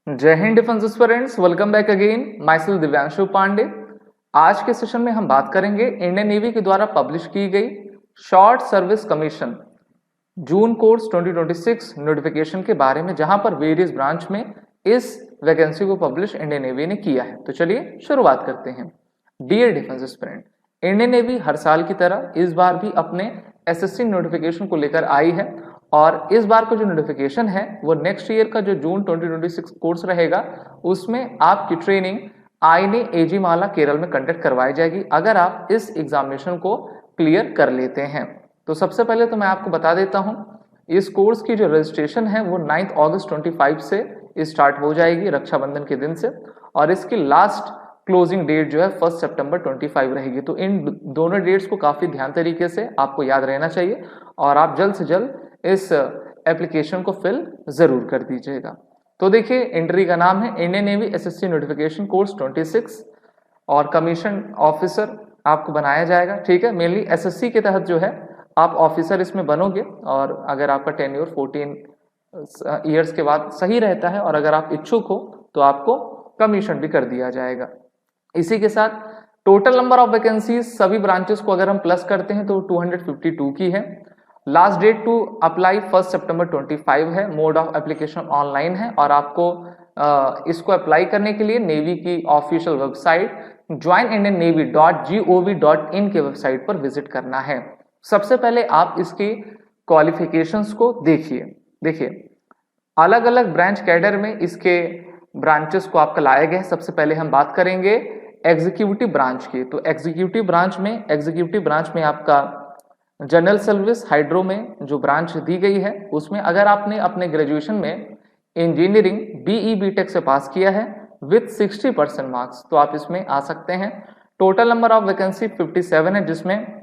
जय Hind defence aspirants, welcome back again. Myself Divyanshu Pandey. आज के सेशन में हम बात करेंगे इंडियन नेवी के द्वारा पब्लिश की गई शॉर्ट सर्विस कमीशन जून कोर्स 2026 नोटिफिकेशन के बारे में, जहां पर वेरियस ब्रांच में इस वैकेंसी को पब्लिश इंडियन नेवी ने किया है। तो चलिए शुरुआत करते हैं। Dear defence aspirant, Indian navy हर साल की तरह इस बार भी अपने एसएससी नोटिफिकेशन को लेकर आई है और इस बार का जो नोटिफिकेशन है वो नेक्स्ट ईयर का जो जून 2026 कोर्स रहेगा उसमें आपकी ट्रेनिंग आईएनए एजी माला केरल में कंडक्ट करवाई जाएगी अगर आप इस एग्जामिनेशन को क्लियर कर लेते हैं। तो सबसे पहले तो मैं आपको बता देता हूं, इस कोर्स की जो रजिस्ट्रेशन है वो 9 अगस्त 25 से स्टार्ट हो जाएगी, रक्षाबंधन के दिन से, और इसकी लास्ट क्लोजिंग डेट जो है 1 सितंबर 25 रहेगी। तो इन दोनों डेट्स को काफी ध्यान तरीके से आपको याद रहना चाहिए और आप जल्द से जल्द इस एप्लीकेशन को फिल जरूर कर दीजिएगा। तो देखिए, एंट्री का नाम है Indian navy SSC notification course 26 और कमीशन ऑफिसर आपको बनाया जाएगा। ठीक है, मेनली एसएससी के तहत जो है आप ऑफिसर इसमें बनोगे और अगर आपका टेन्योर 14 ईयर्स के बाद सही रहता है और अगर आप इच्छुक हो तो आपको कमीशन भी कर दिया जाएगा। इसी के साथ टोटल नंबर ऑफ वैकेंसीज सभी ब्रांचेस को अगर हम प्लस करते हैं तो 252 की है। लास्ट डेट टू अप्लाई 1 सितंबर 25 है। मोड ऑफ एप्लीकेशन ऑनलाइन है और आपको इसको अप्लाई करने के लिए नेवी की ऑफिशियल वेबसाइट joinindiannavy.gov.in के वेबसाइट पर विजिट करना है। सबसे पहले आप इसकी क्वालिफिकेशंस को देखिए अलग अलग ब्रांच कैडर में इसके ब्रांचेस को आपका लाया गया है। सबसे पहले हम बात करेंगे एग्जीक्यूटिव ब्रांच की। तो एग्जीक्यूटिव ब्रांच में आपका जनरल सर्विस हाइड्रो में जो ब्रांच दी गई है उसमें अगर आपने अपने ग्रेजुएशन में इंजीनियरिंग बीई बीटेक से पास किया है विथ 60% मार्क्स तो आप इसमें आ सकते हैं। टोटल नंबर ऑफ वैकेंसी 57 है जिसमें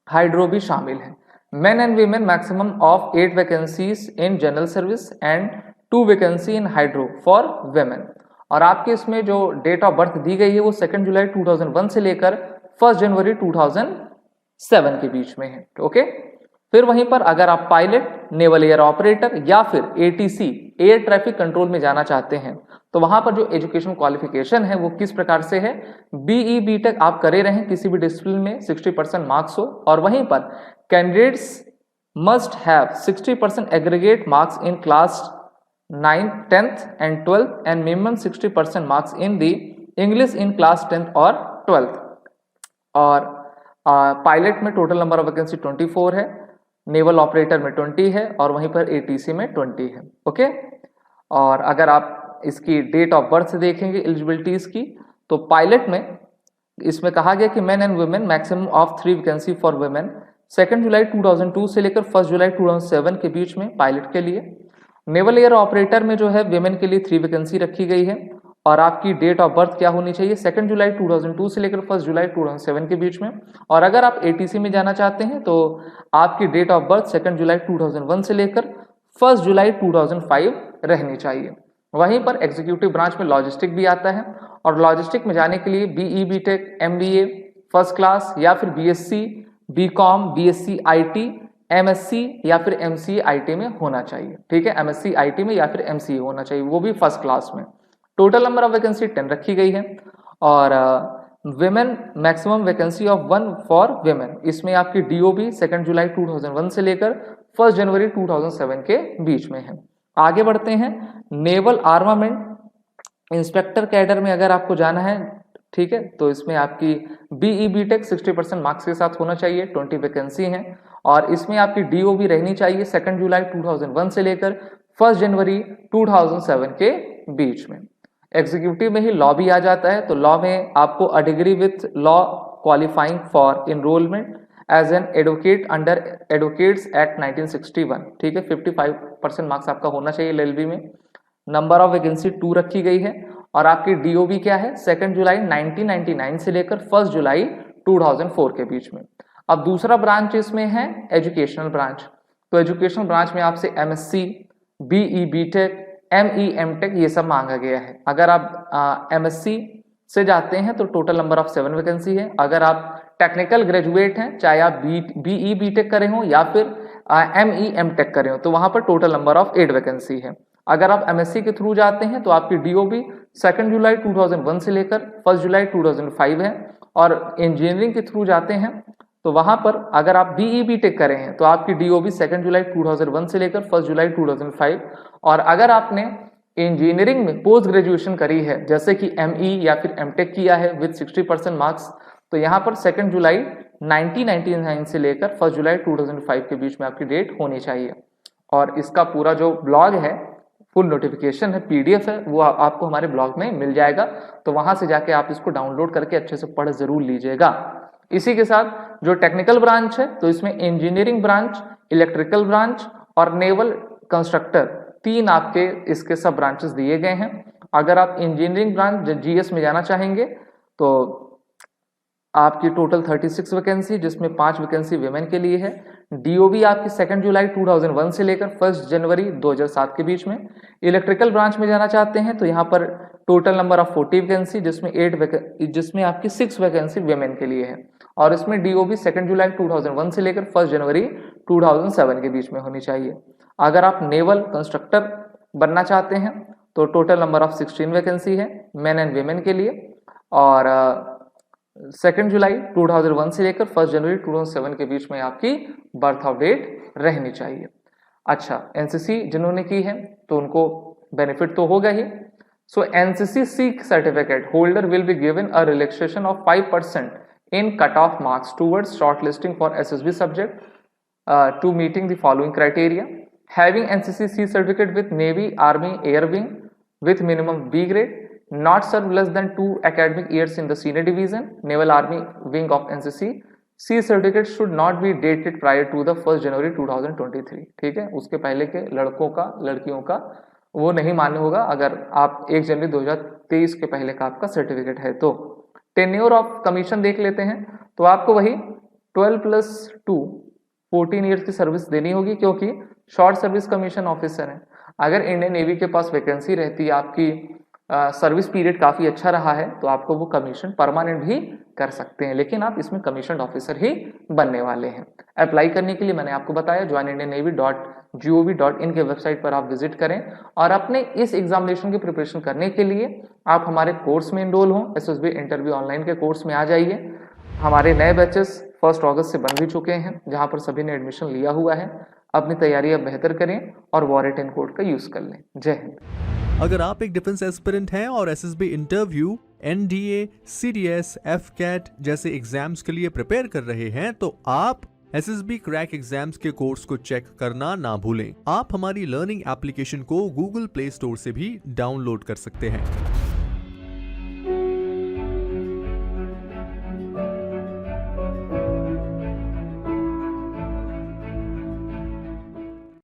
हाइड्रो भी शामिल है। Main and women maximum of 8 vacancies in general service and 2 vacancy in hydro for women. और आपके इसमें जो डेट ऑफ बर्थ दी गई है वो 2 जुलाई 2001 से लेकर 1 जनवरी 2007 के बीच में है। ओके, फिर वहीं पर अगर आप पायलट, नेवल एयर ऑपरेटर या फिर एटीसी एयर ट्रैफिक कंट्रोल में जाना चाहते हैं तो वहां पर जो एजुकेशन क्वालिफिकेशन है वो किस प्रकार से है, बीई बीटेक आप करे रहें किसी भी डिसिप्लिन में 60% मार्क्स हो, और वहीं पर candidates must have 60% aggregate marks in class 9th 10th and 12th and minimum 60% marks in the English in class 10th और 12th। और पायलट में टोटल नंबर ऑफ वैकेंसी 24 है, नेवल ऑपरेटर में 20 है और वहीं पर एटीसी में 20 है। ओके, और अगर आप इसकी डेट ऑफ बर्थ से देखेंगे एलिजिबिलिटीज की तो पायलट में इसमें कहा गया कि main and women maximum of 3 vacancy for women 2 जुलाई 2002 से लेकर 1 जुलाई 2007 के बीच में पायलट के लिए। नेवल एयर ऑपरेटर में जो है वुमेन के लिए 3 वैकेंसी रखी गई है और आपकी डेट ऑफ बर्थ क्या होनी चाहिए, 2 जुलाई 2002 से लेकर 1 जुलाई 2007 के बीच में। और अगर आप एटीसी में जाना चाहते हैं तो आपकी डेट ऑफ बर्थ 2 जुलाई 2001 से लेकर 1 जुलाई 2005 रहनी चाहिए। वहीं पर एग्जीक्यूटिव ब्रांच में लॉजिस्टिक भी आता है और लॉजिस्टिक में जाने के लिए BE BTech, MBA first class या फिर BSc, BCom, BSc IT, MSc या फिर एमसीए आईटी में होना चाहिए। ठीक है, एमएससी आईटी में या फिर एमसीए होना चाहिए, वो भी फर्स्ट क्लास में। टोटल नंबर ऑफ वैकेंसी 10 रखी गई है और women maximum vacancy of 1 for women. इसमें आपकी डीओबी 2 जुलाई 2001 से लेकर 1 जनवरी 2007 के बीच में है। आगे बढ़ते हैं, नेवल आर्मामेंट इंस्पेक्टर कैडर में अगर आपको जाना है, ठीक है, तो इसमें आपकी बीई बीटेक 60% मार्क्स के साथ होना चाहिए, 20 वैकेंसी है और इसमें आपकी डीओबी रहनी चाहिए 2 जुलाई 2001 से लेकर 1 जनवरी 2007 के बीच में। एग्जीक्यूटिव में ही लॉ भी आ जाता है, तो लॉ में आपको a degree with law qualifying for enrolment as an advocate under Advocates Act 1961। ठीक है, 55% मार्क्स आपका होना चाहिए एलएलबी में। नंबर ऑफ वैकेंसी 2 रखी गई है और आपकी डीओबी क्या है, 2 जुलाई 1999 से लेकर 1 जुलाई 2004 के बीच में। अब दूसरा ब्रांच इसमें है एजुकेशनल ब्रांच। तो एजुकेशनल ब्रांच में आपसे MSc, BE BTech, ME MTech ये सब मांगा गया है। अगर आप एमएससी से जाते हैं तो टोटल नंबर ऑफ 7 वैकेंसी है। अगर आप टेक्निकल ग्रेजुएट हैं, चाहे आप बीई बीटेक करे हो या फिर एमई एमटेक करे हो, तो वहां पर टोटल नंबर ऑफ 8 वैकेंसी है। अगर आप एमएससी के थ्रू जाते हैं तो आपकी डीओबी 2 जुलाई 2001 से लेकर 1 जुलाई 2005 है, और इंजीनियरिंग के थ्रू जाते हैं तो वहां पर अगर आप बीई बीटेक करें हैं तो आपकी डीओबी 2 जुलाई 2001 से लेकर 1 जुलाई 2005, और अगर आपने इंजीनियरिंग में पोस्ट ग्रेजुएशन करी है जैसे कि एमई या फिर एमटेक किया है विद 60% मार्क्स, तो यहाँ पर 2 जुलाई 1999 से लेकर 1 जुलाई 2005 के बीच में आपकी डेट होनी चाहिए। और इसका पूरा जो ब्लॉग है, फुल नोटिफिकेशन है, पीडीएफ है, वो आपको हमारे ब्लॉग में मिल जाएगा, तो वहां से जाके आप इसको डाउनलोड करके अच्छे से पढ़ जरूर लीजिएगा। इसी के साथ जो टेक्निकल ब्रांच है तो इसमें इंजीनियरिंग ब्रांच, इलेक्ट्रिकल ब्रांच और नेवल कंस्ट्रक्टर, 3 आपके इसके सब ब्रांचेस दिए गए हैं। अगर आप इंजीनियरिंग ब्रांच जीएस में जाना चाहेंगे तो आपकी टोटल 36 वैकेंसी, जिसमें 5 वैकेंसी विमेन के लिए है। डीओबी आपकी 2 जुलाई 2001 से लेकर 1 जनवरी 2007 के बीच में। इलेक्ट्रिकल ब्रांच में जाना चाहते हैं तो यहाँ पर टोटल नंबर ऑफ 40 वैकेंसी, जिसमें आपकी 6 वैकेंसी विमेन के लिए है, और इसमें डीओबी 2 जुलाई 2001 से लेकर 1 जनवरी 2007 के बीच में होनी चाहिए। अगर आप नेवल कंस्ट्रक्टर बनना चाहते हैं तो टोटल नंबर ऑफ 16 वैकेंसी है मेन एंड विमेन के लिए, और 2 जुलाई 2001 से लेकर 1 जनवरी 2007 के बीच में आपकी बर्थ ऑफ डेट रहनी चाहिए। अच्छा, एनसीसी जिन्होंने की है तो उनको बेनिफिट तो होगा ही। So NCC C certificate holder will be given a relaxation of 5% in cutoff marks towards shortlisting for SSB subject to meeting the following criteria: having NCC certificate with Navy, Army, Air Wing with minimum B grade, not served less than 2 academic years in the senior division, Naval Army Wing of NCC. C certificate should not be dated prior to the 1st January 2023. ठीक है, उसके पहले के लड़कों का, लड़कियों का वो नहीं मान्य होगा अगर आप 1 जनवरी 2023 के पहले का आपका सर्टिफिकेट है तो। टेन्योर ऑफ कमीशन देख लेते हैं तो आपको वही 12+2 14 ईयर्स की सर्विस देनी होगी, क्योंकि शॉर्ट सर्विस कमीशन ऑफिसर है। अगर इंडियन नेवी के पास वैकेंसी रहती है, आपकी सर्विस पीरियड काफी अच्छा रहा है तो आपको वो कमीशन परमानेंट भी कर सकते हैं, लेकिन आप इसमें कमीशन ऑफिसर ही बनने वाले हैं। अप्लाई करने के लिए मैंने आपको बताया joinindiannavy.gov.in के वेबसाइट पर आप विजिट करें, और अपने इस एग्जामिनेशन की प्रिपरेशन करने के लिए आप हमारे कोर्स में इनरोल हों। एसएसबी इंटरव्यू ऑनलाइन के कोर्स में आ जाइए। हमारे नए बैचेस 1 अगस्त से बन भी चुके हैं, जहां पर सभी ने एडमिशन लिया हुआ है। अपनी तैयारी अब बेहतर करें और वॉरेटिन कोड का यूज कर लें। जय हिंद। अगर आप एक डिफेंस एस्पिरेंट हैं और SSB interview, NDA, CDS, AFCAT जैसे एग्जाम्स के लिए प्रिपेयर कर रहे हैं तो आप एसएसबी क्रैक एग्जाम्स के कोर्स को चेक करना ना भूलें। आप हमारी लर्निंग एप्लीकेशन को गूगल प्ले स्टोर से भी डाउनलोड कर सकते हैं।